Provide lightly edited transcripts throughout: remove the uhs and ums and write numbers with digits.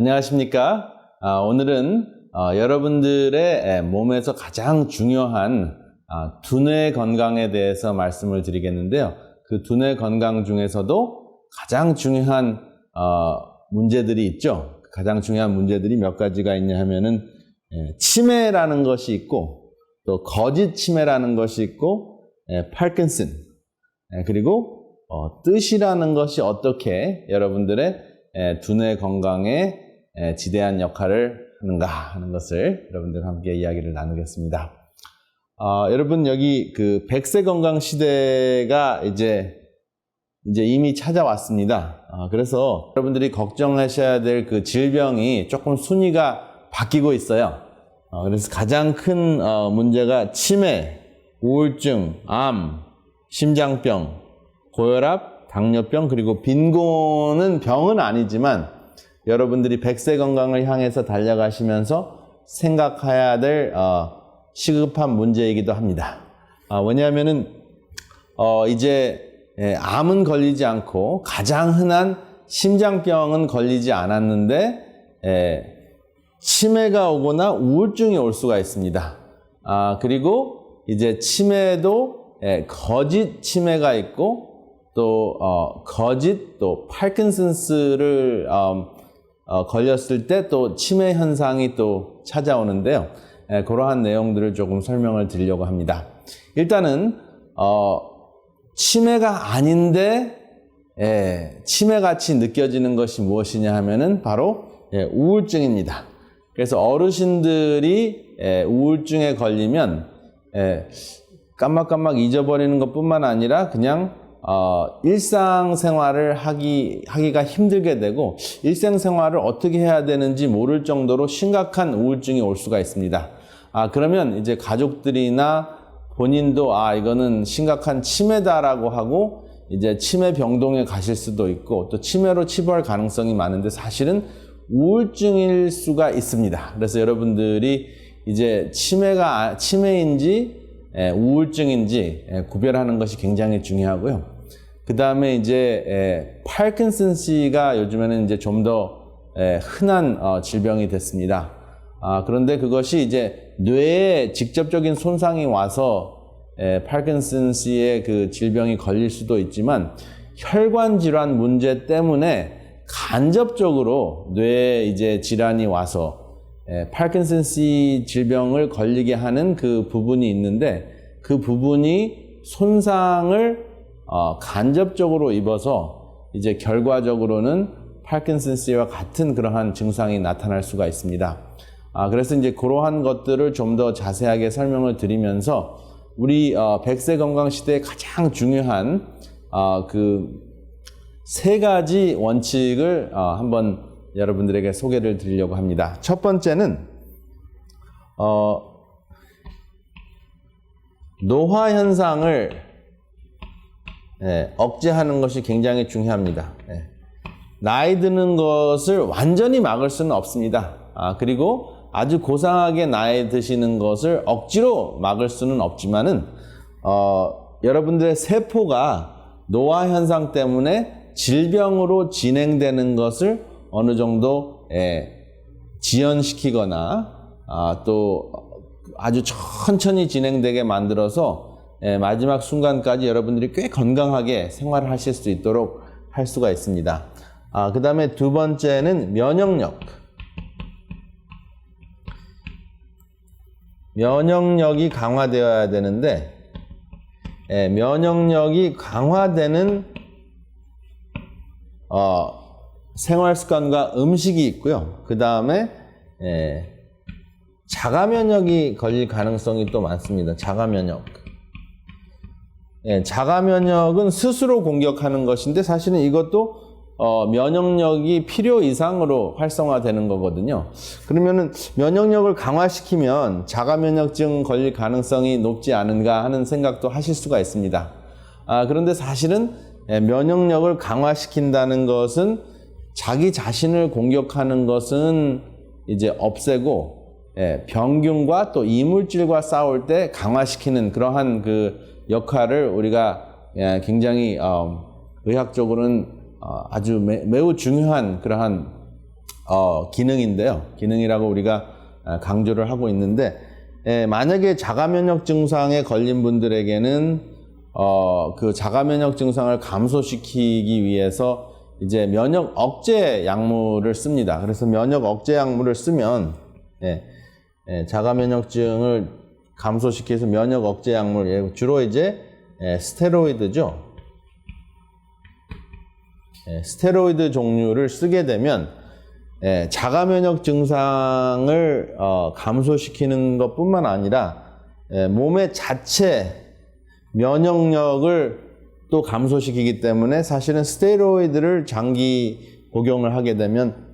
안녕하십니까? 오늘은 여러분들의 몸에서 가장 중요한 두뇌 건강에 대해서 말씀을 드리겠는데요. 그 두뇌 건강 중에서도 가장 중요한 문제들이 있죠. 가장 중요한 문제들이 몇 가지가 있냐 하면은 치매라는 것이 있고, 또 거짓 치매라는 것이 있고, 파킨슨, 그리고 뜻이라는 것이 어떻게 여러분들의 두뇌 건강에 지대한 역할을 하는가 하는 것을 여러분들과 함께 이야기를 나누겠습니다. 여러분, 여기 그 100세 건강 시대가 이제 이미 찾아왔습니다. 그래서 여러분들이 걱정하셔야 될 그 질병이 조금 순위가 바뀌고 있어요. 그래서 가장 큰 문제가 치매, 우울증, 암, 심장병, 고혈압, 당뇨병, 그리고 빈곤은 병은 아니지만 여러분들이 100세 건강을 향해서 달려가시면서 생각해야 될 시급한 문제이기도 합니다. 왜냐하면은 이제 암은 걸리지 않고 가장 흔한 심장병은 걸리지 않았는데 치매가 오거나 우울증이 올 수가 있습니다. 그리고 이제 치매도 거짓 치매가 있고 또 거짓 또 파킨슨스를 걸렸을 때 또 치매 현상이 또 찾아오는데요. 그러한 내용들을 조금 설명을 드리려고 합니다. 일단은 치매가 아닌데 치매같이 느껴지는 것이 무엇이냐 하면은 바로 우울증입니다. 그래서 어르신들이 우울증에 걸리면 깜빡깜빡 잊어버리는 것뿐만 아니라 그냥 일상생활을 하기가 힘들게 되고 일상생활을 어떻게 해야 되는지 모를 정도로 심각한 우울증이 올 수가 있습니다. 그러면 이제 가족들이나 본인도 이거는 심각한 치매다라고 하고 이제 치매 병동에 가실 수도 있고 또 치매로 치부할 가능성이 많은데 사실은 우울증일 수가 있습니다. 그래서 여러분들이 이제 치매인지 우울증인지 구별하는 것이 굉장히 중요하고요. 그 다음에 이제 파킨슨씨가 요즘에는 이제 좀 더 흔한 질병이 됐습니다. 그런데 그것이 이제 뇌에 직접적인 손상이 와서 파킨슨씨의 그 질병이 걸릴 수도 있지만 혈관 질환 문제 때문에 간접적으로 뇌에 이제 질환이 와서 파킨슨씨 질병을 걸리게 하는 그 부분이 있는데 그 부분이 손상을 간접적으로 입어서 이제 결과적으로는 파킨슨씨와 같은 그러한 증상이 나타날 수가 있습니다. 그래서 이제 그러한 것들을 좀 더 자세하게 설명을 드리면서 우리 100세 건강 시대의 가장 중요한 그 세 가지 원칙을 한번 여러분들에게 소개를 드리려고 합니다. 첫 번째는 노화 현상을 억제하는 것이 굉장히 중요합니다. 나이 드는 것을 완전히 막을 수는 없습니다. 그리고 아주 고상하게 나이 드시는 것을 억지로 막을 수는 없지만은 여러분들의 세포가 노화 현상 때문에 질병으로 진행되는 것을 어느 정도 지연시키거나 또 아주 천천히 진행되게 만들어서 마지막 순간까지 여러분들이 꽤 건강하게 생활을 하실 수 있도록 할 수가 있습니다. 그 다음에 두 번째는 면역력. 면역력이 강화되어야 되는데 면역력이 강화되는 생활 습관과 음식이 있고요. 그 다음에 자가 면역이 걸릴 가능성이 또 많습니다. 자가 면역. 자가 면역은 스스로 공격하는 것인데 사실은 이것도 면역력이 필요 이상으로 활성화되는 거거든요. 그러면은 면역력을 강화시키면 자가 면역증 걸릴 가능성이 높지 않은가 하는 생각도 하실 수가 있습니다. 그런데 사실은 면역력을 강화시킨다는 것은 자기 자신을 공격하는 것은 이제 없애고 병균과 또 이물질과 싸울 때 강화시키는 그러한 그 역할을 우리가 굉장히 의학적으로는 아주 매우 중요한 그러한 기능인데요. 기능이라고 우리가 강조를 하고 있는데, 만약에 자가면역 증상에 걸린 분들에게는 그 자가면역 증상을 감소시키기 위해서 이제 면역 억제 약물을 씁니다. 그래서 면역 억제 약물을 쓰면 자가면역증을 감소시키기 위해서 면역 억제 약물, 주로 이제 스테로이드죠. 스테로이드 종류를 쓰게 되면 자가면역 증상을 감소시키는 것뿐만 아니라 몸의 자체 면역력을 또 감소시키기 때문에 사실은 스테로이드를 장기 복용을 하게 되면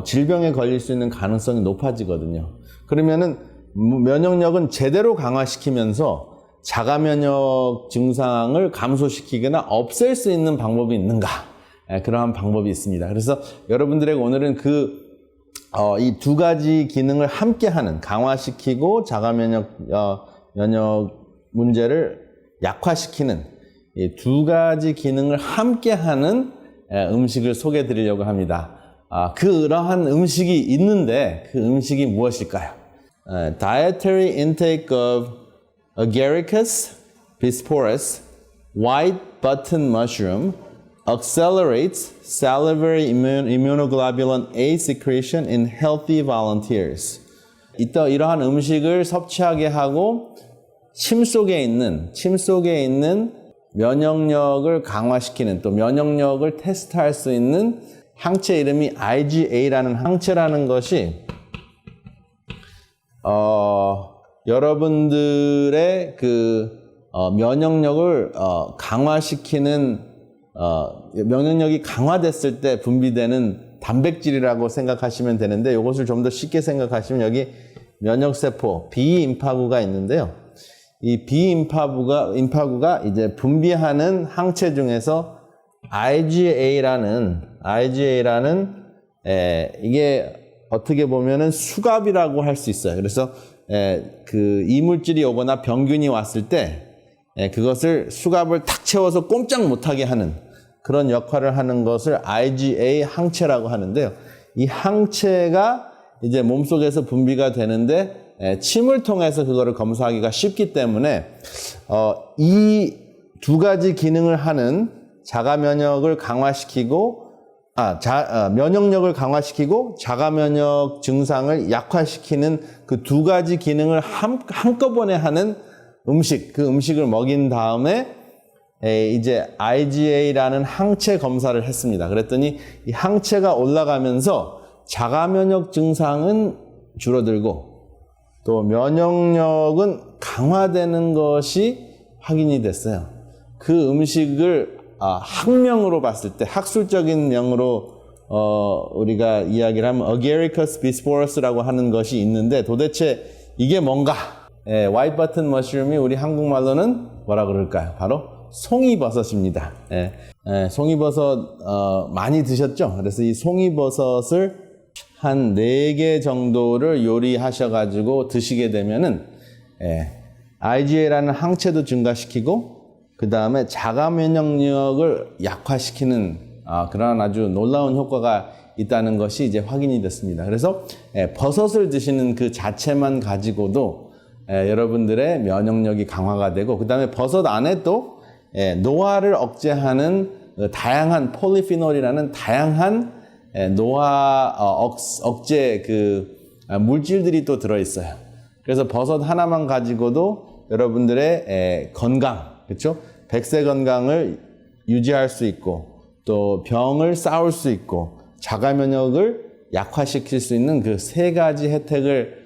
질병에 걸릴 수 있는 가능성이 높아지거든요. 그러면은 면역력은 제대로 강화시키면서 자가면역 증상을 감소시키거나 없앨 수 있는 방법이 있는가? 그러한 방법이 있습니다. 그래서 여러분들에게 오늘은 이 두 가지 기능을 함께하는, 강화시키고 면역 문제를 약화시키는 이 두 가지 기능을 함께하는 음식을 소개해 드리려고 합니다. 그러한 음식이 있는데 그 음식이 무엇일까요? Dietary intake of Agaricus bisporus white button mushroom accelerates salivary immunoglobulin A secretion in healthy volunteers. 이러한 음식을 섭취하게 하고 침 속에 있는 면역력을 강화시키는, 또 면역력을 테스트할 수 있는 항체 이름이 IgA라는 항체라는 것이 여러분들의 면역력을 강화시키는, 면역력이 강화됐을 때 분비되는 단백질이라고 생각하시면 되는데, 이것을 좀 더 쉽게 생각하시면 여기 면역세포 B임파구가 있는데요. 이 B임파구가 이제 분비하는 항체 중에서 IgA라는 이게 어떻게 보면은 수갑이라고 할 수 있어요. 그래서 그 이물질이 오거나 병균이 왔을 때 그것을 수갑을 탁 채워서 꼼짝 못하게 하는 그런 역할을 하는 것을 IgA 항체라고 하는데요. 이 항체가 이제 몸속에서 분비가 되는데 침을 통해서 그거를 검사하기가 쉽기 때문에 이 두 가지 기능을 하는 자가면역을 강화시키고 면역력을 강화시키고 자가면역 증상을 약화시키는 그 두 가지 기능을 한꺼번에 하는 음식, 그 음식을 먹인 다음에 이제 IgA라는 항체 검사를 했습니다. 그랬더니 이 항체가 올라가면서 자가면역 증상은 줄어들고 또 면역력은 강화되는 것이 확인이 됐어요. 그 음식을 학명으로 봤을 때, 학술적인 명으로 우리가 이야기를 하면 Agaricus bisporus라고 하는 것이 있는데, 도대체 이게 뭔가? 화이트 버튼 머쉬룸이 우리 한국말로는 뭐라 그럴까요? 바로 송이버섯입니다. 송이버섯 많이 드셨죠? 그래서 이 송이버섯을 한 4개 정도를 요리하셔가지고 드시게 되면은 IgA라는 항체도 증가시키고 그 다음에 자가 면역력을 약화시키는 그런 아주 놀라운 효과가 있다는 것이 이제 확인이 됐습니다. 그래서 버섯을 드시는 그 자체만 가지고도 여러분들의 면역력이 강화가 되고, 그 다음에 버섯 안에 또 노화를 억제하는 다양한 폴리피놀이라는 다양한 노화 억제 물질들이 또 들어있어요. 그래서 버섯 하나만 가지고도 여러분들의 건강, 그렇죠? 백세 건강을 유지할 수 있고 또 병을 싸울 수 있고 자가 면역을 약화시킬 수 있는 그 3가지 혜택을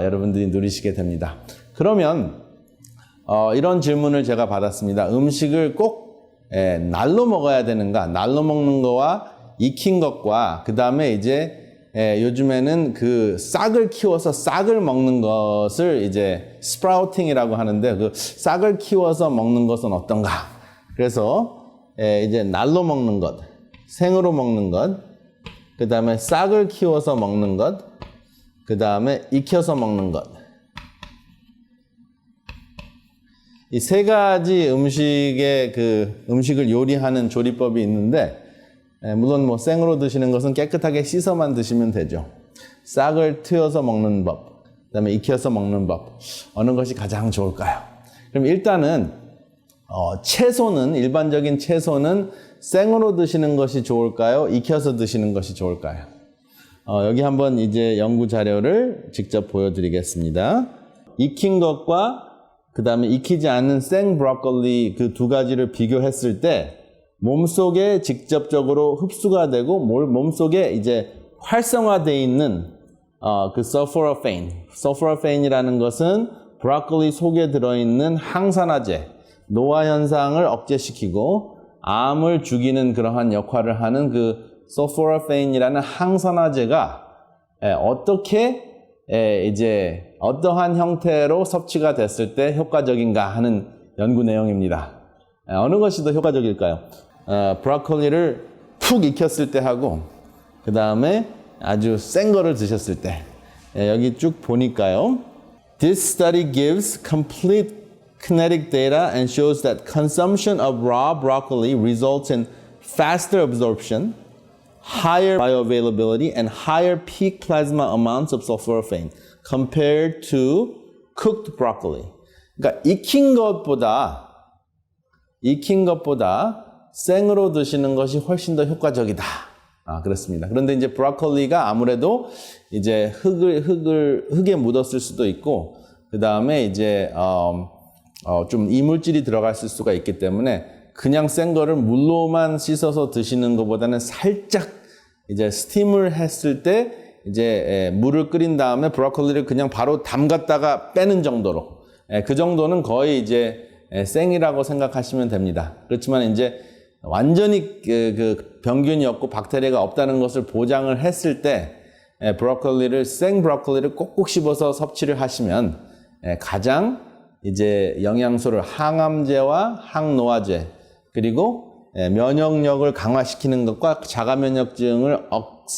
여러분들이 누리시게 됩니다. 그러면 이런 질문을 제가 받았습니다. 음식을 꼭 날로 먹어야 되는가? 날로 먹는 거와 익힌 것과 그 다음에 이제 요즘에는 그 싹을 키워서 싹을 먹는 것을 이제 스프라우팅이라고 하는데, 그 싹을 키워서 먹는 것은 어떤가? 그래서 이제 날로 먹는 것, 생으로 먹는 것, 그 다음에 싹을 키워서 먹는 것, 그 다음에 익혀서 먹는 것. 이 3가지 음식의 음식을 요리하는 조리법이 있는데, 물론 뭐 생으로 드시는 것은 깨끗하게 씻어만 드시면 되죠. 싹을 트여서 먹는 법, 그다음에 익혀서 먹는 법, 어느 것이 가장 좋을까요? 그럼 일단은 채소는, 일반적인 채소는 생으로 드시는 것이 좋을까요? 익혀서 드시는 것이 좋을까요? 여기 한번 이제 연구 자료를 직접 보여드리겠습니다. 익힌 것과 그 다음에 익히지 않은 생 브로콜리 그 두 가지를 비교했을 때 몸속에 직접적으로 흡수가 되고 몸속에 이제 활성화되어 있는 그 서포라페인이라는 것은 브로콜리 속에 들어있는 항산화제, 노화 현상을 억제시키고 암을 죽이는 그러한 역할을 하는 그 서포라페인이라는 항산화제가 어떻게 이제 어떠한 형태로 섭취가 됐을 때 효과적인가 하는 연구 내용입니다. 어느 것이 더 효과적일까요? 브로콜리를 푹 익혔을 때 하고 그 다음에 아주 센 거를 드셨을 때 여기 쭉 보니까요. This study gives complete kinetic data and shows that consumption of raw broccoli results in faster absorption, higher bioavailability, and higher peak plasma amounts of sulforaphane compared to cooked broccoli. 그러니까 익힌 것보다 생으로 드시는 것이 훨씬 더 효과적이다. 그렇습니다. 그런데 이제 브로콜리가 아무래도 이제 흙에 묻었을 수도 있고, 그 다음에 이제 좀 이물질이 들어갔을 수가 있기 때문에 그냥 센 거를 물로만 씻어서 드시는 것보다는 살짝 이제 스팀을 했을 때 이제 물을 끓인 다음에 브로콜리를 그냥 바로 담갔다가 빼는 정도로, 그 정도는 거의 이제 생이라고 생각하시면 됩니다. 그렇지만 이제 완전히 그 병균이 없고 박테리아가 없다는 것을 보장을 했을 때 생 브로콜리를 꼭꼭 씹어서 섭취를 하시면 가장 이제 영양소를 항암제와 항노화제 그리고 면역력을 강화시키는 것과 자가면역증을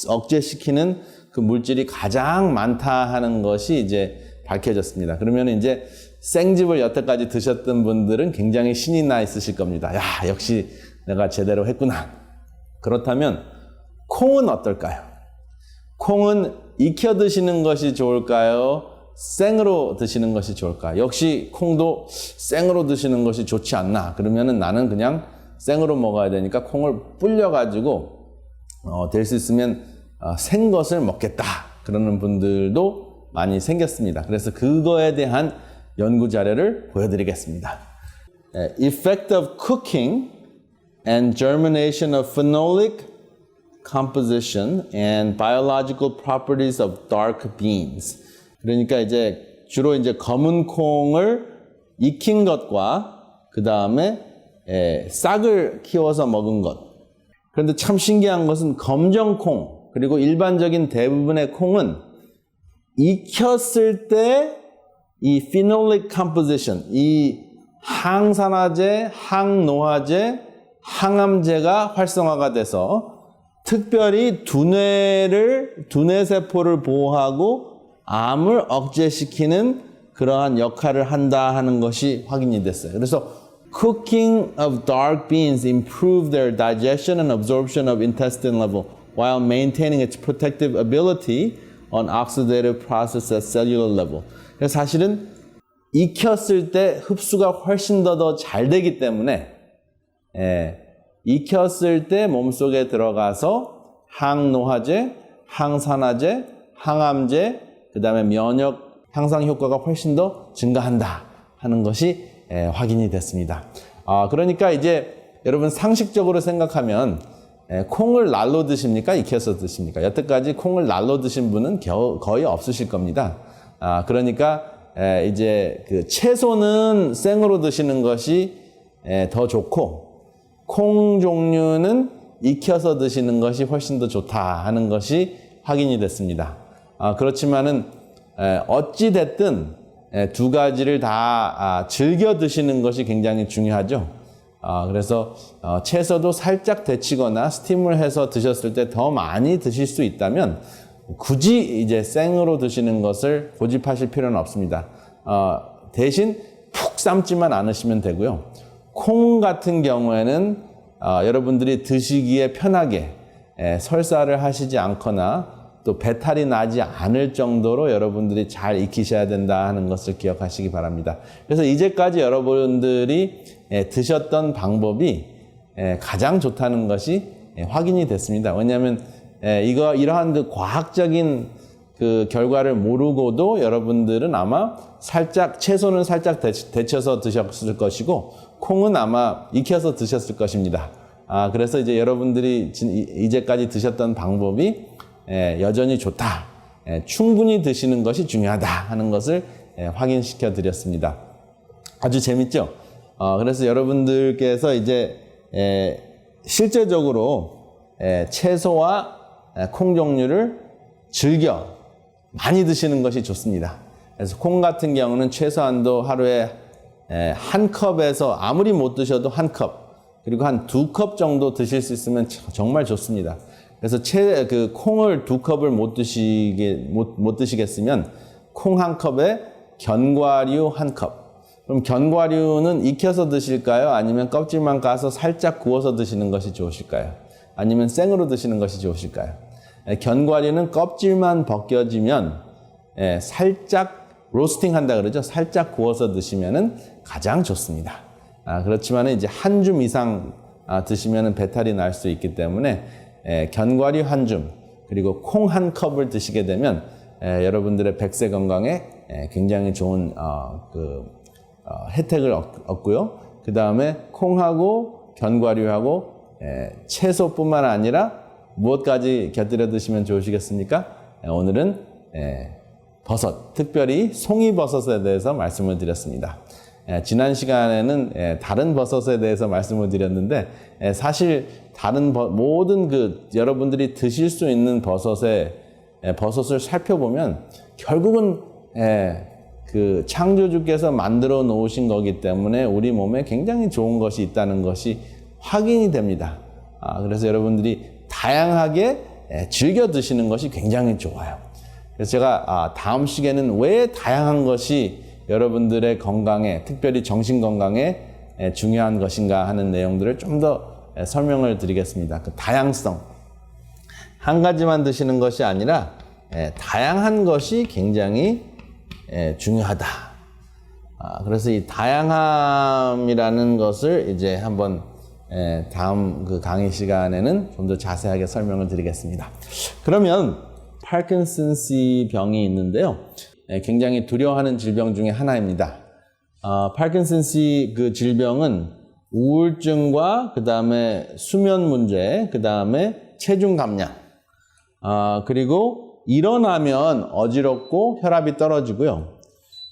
억제시키는 그 물질이 가장 많다 하는 것이 이제 밝혀졌습니다. 그러면 이제 생즙을 여태까지 드셨던 분들은 굉장히 신이 나 있으실 겁니다. 야, 역시 내가 제대로 했구나. 그렇다면 콩은 어떨까요? 콩은 익혀 드시는 것이 좋을까요? 생으로 드시는 것이 좋을까요? 역시 콩도 생으로 드시는 것이 좋지 않나? 그러면은 나는 그냥 생으로 먹어야 되니까 콩을 불려가지고 될 수 있으면 생 것을 먹겠다. 그러는 분들도 많이 생겼습니다. 그래서 그거에 대한 연구 자료를 보여드리겠습니다. Effect of cooking and germination of phenolic composition and biological properties of dark beans. 그러니까 이제 주로 이제 검은 콩을 익힌 것과 그 다음에 싹을 키워서 먹은 것. 그런데 참 신기한 것은 검정콩 그리고 일반적인 대부분의 콩은 익혔을 때 이 phenolic composition, 이 항산화제, 항노화제, 항암제가 활성화가 돼서 특별히 두뇌 세포를 보호하고 암을 억제시키는 그러한 역할을 한다 하는 것이 확인이 됐어요. 그래서 cooking of dark beans improve their digestion and absorption of intestine level while maintaining its protective ability on oxidative process at cellular level. 그래서 사실은 익혔을 때 흡수가 훨씬 더 잘 되기 때문에 익혔을 때 몸속에 들어가서 항노화제, 항산화제, 항암제, 그 다음에 면역 향상 효과가 훨씬 더 증가한다 하는 것이 확인이 됐습니다. 그러니까 이제 여러분 상식적으로 생각하면 콩을 날로 드십니까? 익혀서 드십니까? 여태까지 콩을 날로 드신 분은 거의 없으실 겁니다. 그러니까 이제 그 채소는 생으로 드시는 것이 더 좋고 콩 종류는 익혀서 드시는 것이 훨씬 더 좋다 하는 것이 확인이 됐습니다. 그렇지만은 어찌 됐든 두 가지를 다 즐겨 드시는 것이 굉장히 중요하죠. 그래서 채소도 살짝 데치거나 스팀을 해서 드셨을 때 더 많이 드실 수 있다면 굳이 이제 생으로 드시는 것을 고집하실 필요는 없습니다. 대신 푹 삶지만 않으시면 되고요. 콩 같은 경우에는 여러분들이 드시기에 편하게 설사를 하시지 않거나 또 배탈이 나지 않을 정도로 여러분들이 잘 익히셔야 된다 하는 것을 기억하시기 바랍니다. 그래서 이제까지 여러분들이 드셨던 방법이 가장 좋다는 것이 확인이 됐습니다. 왜냐하면 이러한 그 과학적인 그 결과를 모르고도 여러분들은 아마 살짝 채소는 살짝 데쳐서 드셨을 것이고 콩은 아마 익혀서 드셨을 것입니다. 그래서 이제 여러분들이 이제까지 드셨던 방법이 여전히 좋다. 충분히 드시는 것이 중요하다 하는 것을 확인시켜 드렸습니다. 아주 재밌죠? 그래서 여러분들께서 이제 실제적으로 채소와 콩 종류를 즐겨 많이 드시는 것이 좋습니다. 그래서 콩 같은 경우는 최소한도 하루에 한 컵에서 아무리 못 드셔도 한 컵, 그리고 한 2컵 정도 드실 수 있으면 정말 좋습니다. 그래서 그 콩을 2컵을 못 드시겠으면 콩 한 컵에 견과류 한 컵. 그럼 견과류는 익혀서 드실까요? 아니면 껍질만 까서 살짝 구워서 드시는 것이 좋으실까요? 아니면 생으로 드시는 것이 좋으실까요? 견과류는 껍질만 벗겨지면 살짝 로스팅 한다 그러죠. 살짝 구워서 드시면은 가장 좋습니다. 그렇지만 이제 한 줌 이상 드시면은 배탈이 날 수 있기 때문에 견과류 한 줌 그리고 콩 한 컵을 드시게 되면 여러분들의 백세 건강에 굉장히 좋은 혜택을 얻고요. 그 다음에 콩하고 견과류하고 채소뿐만 아니라 무엇까지 곁들여 드시면 좋으시겠습니까? 오늘은 버섯, 특별히 송이버섯에 대해서 말씀을 드렸습니다. 지난 시간에는 다른 버섯에 대해서 말씀을 드렸는데 사실 다른 모든 여러분들이 드실 수 있는 버섯을 살펴보면 결국은 그 창조주께서 만들어 놓으신 거기 때문에 우리 몸에 굉장히 좋은 것이 있다는 것이 확인이 됩니다. 그래서 여러분들이 다양하게 즐겨 드시는 것이 굉장히 좋아요. 그래서 제가 다음 시간에는 왜 다양한 것이 여러분들의 건강에, 특별히 정신 건강에 중요한 것인가 하는 내용들을 좀 더 설명을 드리겠습니다. 그 다양성. 한 가지만 드시는 것이 아니라 다양한 것이 굉장히 중요하다. 그래서 이 다양함이라는 것을 이제 한번 다음 그 강의 시간에는 좀 더 자세하게 설명을 드리겠습니다. 그러면 파킨슨스 병이 있는데요. 굉장히 두려워하는 질병 중에 하나입니다. 파킨슨스 그 질병은 우울증과 그 다음에 수면 문제, 그 다음에 체중 감량, 그리고 일어나면 어지럽고 혈압이 떨어지고요.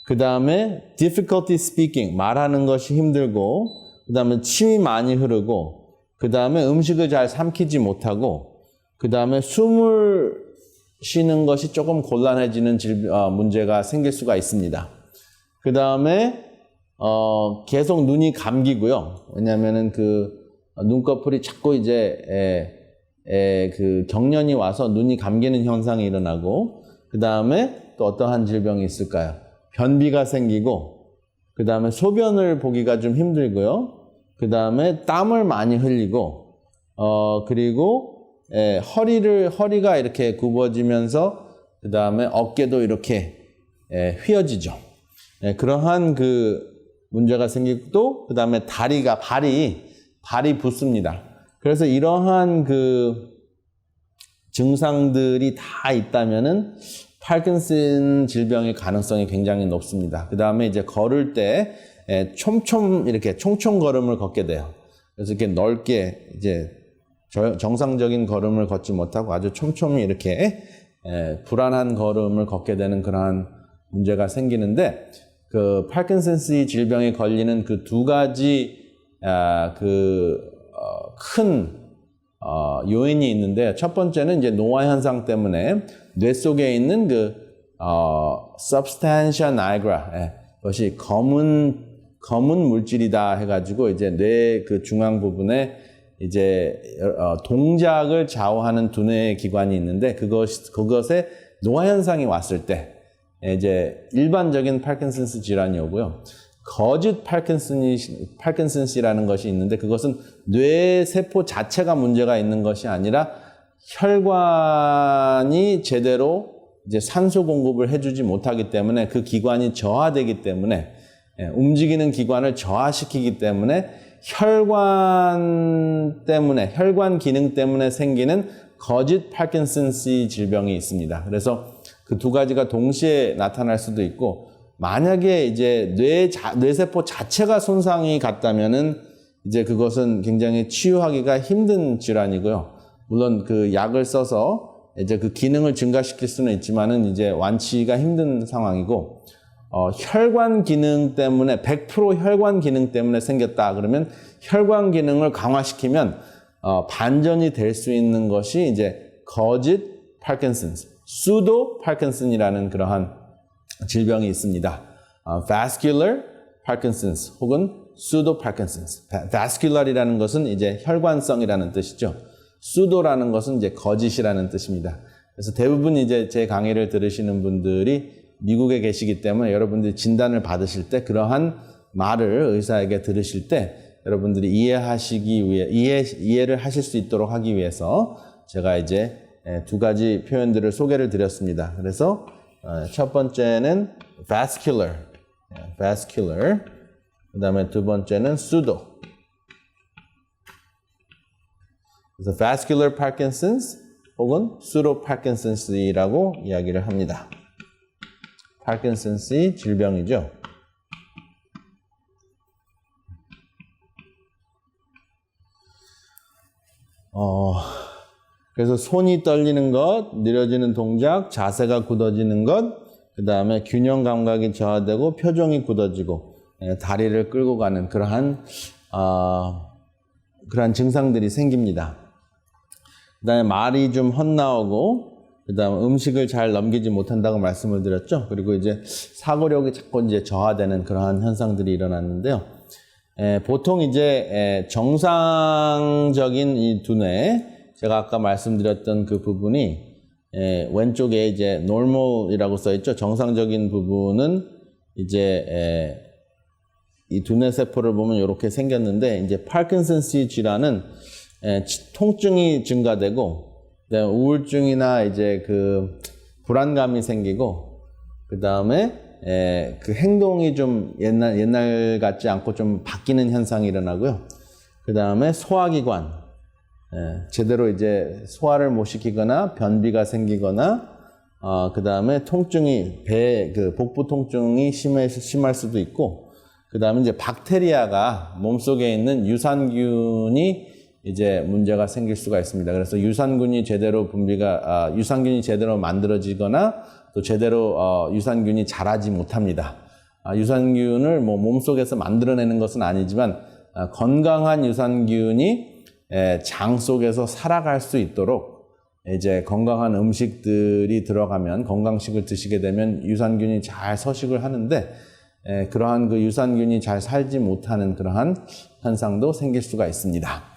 그 다음에 difficulty speaking, 말하는 것이 힘들고, 그 다음에 침이 많이 흐르고, 그 다음에 음식을 잘 삼키지 못하고, 그 다음에 숨을 쉬는 것이 조금 곤란해지는 문제가 생길 수가 있습니다. 그 다음에 계속 눈이 감기고요. 왜냐하면은 그 눈꺼풀이 자꾸 이제 그 경련이 와서 눈이 감기는 현상이 일어나고, 그 다음에 또 어떠한 질병이 있을까요? 변비가 생기고, 그 다음에 소변을 보기가 좀 힘들고요. 그 다음에 땀을 많이 흘리고, 그리고 허리가 이렇게 굽어지면서, 그 다음에 어깨도 이렇게 휘어지죠. 그러한 그 문제가 생기고, 또 그 다음에 발이 붓습니다. 그래서 이러한 그 증상들이 다 있다면은 파킨슨 질병의 가능성이 굉장히 높습니다. 그 다음에 이제 걸을 때 이렇게 총총 걸음을 걷게 돼요. 그래서 이렇게 넓게 이제 정상적인 걸음을 걷지 못하고 아주 촘촘히 이렇게 불안한 걸음을 걷게 되는 그러한 문제가 생기는데, 그 파킨슨스 질병에 걸리는 그 두 가지 큰 요인이 있는데, 첫 번째는 이제 노화 현상 때문에 뇌 속에 있는 그 substantia nigra, 그것이 검은 물질이다 해가지고 이제 뇌 그 중앙 부분에 이제 동작을 좌우하는 두뇌 기관이 있는데, 그것에 노화 현상이 왔을 때 이제 일반적인 파킨슨스 질환이 오고요. 거짓 파킨슨씨라는 것이 있는데 그것은 뇌세포 자체가 문제가 있는 것이 아니라 혈관이 제대로 이제 산소 공급을 해주지 못하기 때문에 그 기관이 저하되기 때문에 움직이는 기관을 저하시키기 때문에 혈관 기능 때문에 생기는 거짓 파킨슨씨 질병이 있습니다. 그래서 그 두 가지가 동시에 나타날 수도 있고 만약에 이제 뇌세포 자체가 손상이 갔다면은 이제 그것은 굉장히 치유하기가 힘든 질환이고요. 물론 그 약을 써서 이제 그 기능을 증가시킬 수는 있지만은 이제 완치가 힘든 상황이고, 혈관 기능 때문에 100% 혈관 기능 때문에 생겼다 그러면 혈관 기능을 강화시키면 반전이 될 수 있는 것이 이제 거짓 파킨슨, 수도 파킨슨이라는 그러한 질병이 있습니다. vascular Parkinson's 혹은 pseudo Parkinson's. vascular이라는 것은 이제 혈관성이라는 뜻이죠. pseudo라는 것은 이제 거짓이라는 뜻입니다. 그래서 대부분 이제 제 강의를 들으시는 분들이 미국에 계시기 때문에 여러분들이 진단을 받으실 때 그러한 말을 의사에게 들으실 때 여러분들이 이해를 하실 수 있도록 하기 위해서 제가 이제 두 가지 표현들을 소개를 드렸습니다. 그래서 첫 번째는 vascular, 그 다음에 두 번째는 pseudo. 그래서 vascular Parkinson's 혹은 pseudo Parkinson's라고 이야기를 합니다. 파킨슨씨 질병이죠. 그래서 손이 떨리는 것, 느려지는 동작, 자세가 굳어지는 것, 그 다음에 균형 감각이 저하되고 표정이 굳어지고 다리를 끌고 가는 그러한 증상들이 생깁니다. 그 다음에 말이 좀 헛나오고 그 다음에 음식을 잘 넘기지 못한다고 말씀을 드렸죠. 그리고 이제 사고력이 자꾸 이제 저하되는 그러한 현상들이 일어났는데요. 보통 이제 정상적인 이 두뇌, 제가 아까 말씀드렸던 그 부분이 왼쪽에 이제 normal이라고 써 있죠. 정상적인 부분은 이제 이 두뇌 세포를 보면 이렇게 생겼는데 이제 파킨슨씨 질환은 통증이 증가되고 그다음에 우울증이나 이제 그 불안감이 생기고 그다음에 그 행동이 좀 옛날 같지 않고 좀 바뀌는 현상이 일어나고요. 그다음에 소화기관 제대로 이제 소화를 못 시키거나 변비가 생기거나 그다음에 통증이 복부 통증이 심할 수도 있고 그다음에 이제 박테리아가 몸속에 있는 유산균이 이제 문제가 생길 수가 있습니다. 그래서 유산균이 제대로 만들어지거나 또 제대로 유산균이 자라지 못합니다. 유산균을 뭐 몸속에서 만들어내는 것은 아니지만 건강한 유산균이 장 속에서 살아갈 수 있도록 이제 건강한 음식들이 들어가면 건강식을 드시게 되면 유산균이 잘 서식을 하는데 그러한 그 유산균이 잘 살지 못하는 그러한 현상도 생길 수가 있습니다.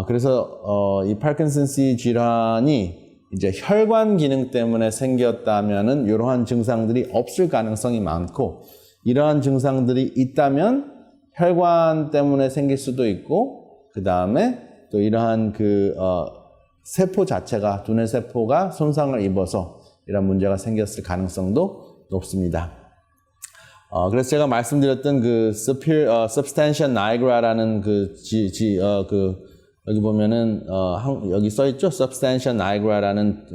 그래서 이 파킨슨씨 질환이 이제 혈관 기능 때문에 생겼다면은 이러한 증상들이 없을 가능성이 많고 이러한 증상들이 있다면 혈관 때문에 생길 수도 있고 그 다음에 또 이러한 세포 자체가 두뇌 세포가 손상을 입어서 이런 문제가 생겼을 가능성도 높습니다. 그래서 제가 말씀드렸던 그 substantia nigra라는 여기 보면은 여기 써 있죠. substantia nigra라는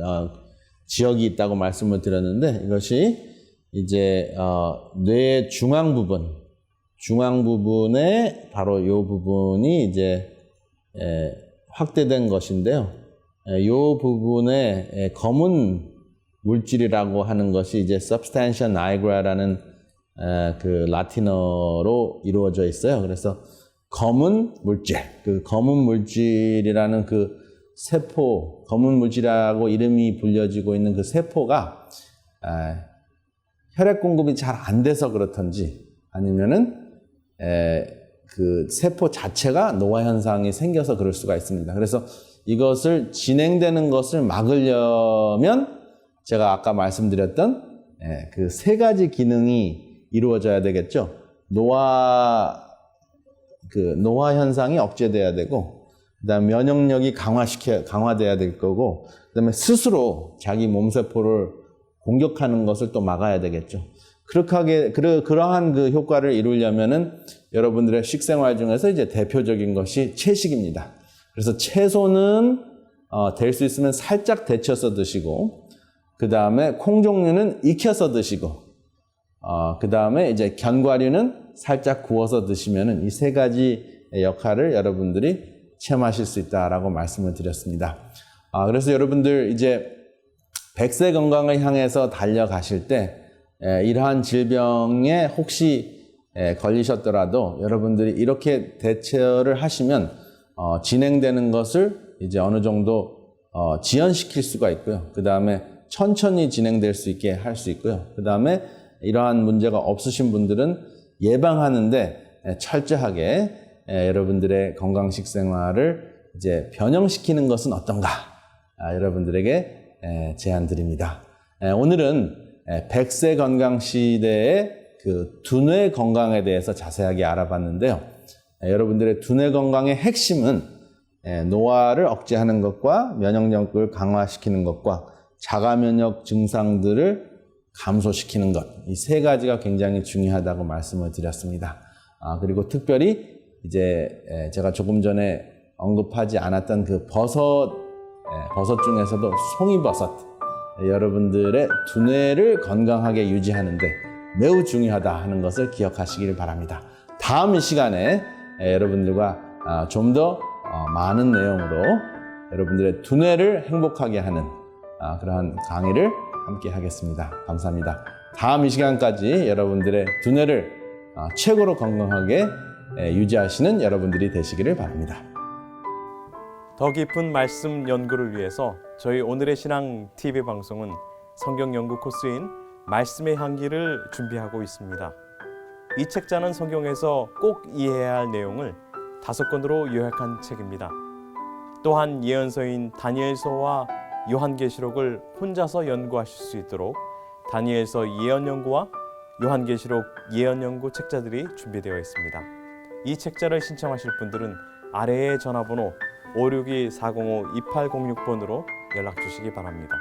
지역이 있다고 말씀을 드렸는데 이것이 이제 뇌의 중앙 부분에 바로 이 부분이 이제 확대된 것인데요. 이 부분에 검은 물질이라고 하는 것이 이제 substantia nigra라는 그 라틴어로 이루어져 있어요. 그래서 검은 물질, 그 검은 물질이라는 그 세포, 검은 물질이라고 이름이 불려지고 있는 그 세포가 혈액 공급이 잘 안 돼서 그렇던지 아니면은 그 세포 자체가 노화 현상이 생겨서 그럴 수가 있습니다. 그래서 이것을 진행되는 것을 막으려면 제가 아까 말씀드렸던 그 세 가지 기능이 이루어져야 되겠죠. 노화 현상이 억제돼야 되고, 그다음 면역력이 강화돼야 될 거고, 그다음에 스스로 자기 몸세포를 공격하는 것을 또 막아야 되겠죠. 그러한 그 효과를 이루려면은 여러분들의 식생활 중에서 이제 대표적인 것이 채식입니다. 그래서 채소는 될 수 있으면 살짝 데쳐서 드시고, 그 다음에 콩 종류는 익혀서 드시고, 그 다음에 이제 견과류는 살짝 구워서 드시면은 이 세 가지 역할을 여러분들이 체험하실 수 있다라고 말씀을 드렸습니다. 그래서 여러분들 이제 100세 건강을 향해서 달려가실 때 이러한 질병에 혹시 걸리셨더라도 여러분들이 이렇게 대처를 하시면 진행되는 것을 이제 어느 정도 지연시킬 수가 있고요. 그 다음에 천천히 진행될 수 있게 할 수 있고요. 그 다음에 이러한 문제가 없으신 분들은 예방하는데 철저하게 여러분들의 건강 식생활을 이제 변형시키는 것은 어떤가 여러분들에게 제안 드립니다. 오늘은 100세 건강 시대의 그 두뇌 건강에 대해서 자세하게 알아봤는데요. 여러분들의 두뇌 건강의 핵심은 노화를 억제하는 것과 면역력을 강화시키는 것과 자가 면역 증상들을 감소시키는 것, 이 세 가지가 굉장히 중요하다고 말씀을 드렸습니다. 그리고 특별히 이제 제가 조금 전에 언급하지 않았던 그 버섯 중에서도 송이버섯, 여러분들의 두뇌를 건강하게 유지하는데 매우 중요하다 하는 것을 기억하시길 바랍니다. 다음 시간에 여러분들과 좀 더 많은 내용으로 여러분들의 두뇌를 행복하게 하는 그러한 강의를 함께 하겠습니다. 감사합니다. 다음 이 시간까지 여러분들의 두뇌를 최고로 건강하게 유지하시는 여러분들이 되시기를 바랍니다. 더 깊은 말씀 연구를 위해서 저희 오늘의 신앙 TV 방송은 성경 연구 코스인 말씀의 향기를 준비하고 있습니다. 이 책자는 성경에서 꼭 이해해야 할 내용을 5권으로 요약한 책입니다. 또한 예언서인 다니엘서와 요한계시록을 혼자서 연구하실 수 있도록 다니엘서 예언연구와 요한계시록 예언연구 책자들이 준비되어 있습니다. 이 책자를 신청하실 분들은 아래의 전화번호 562-405-2806번으로 연락 주시기 바랍니다.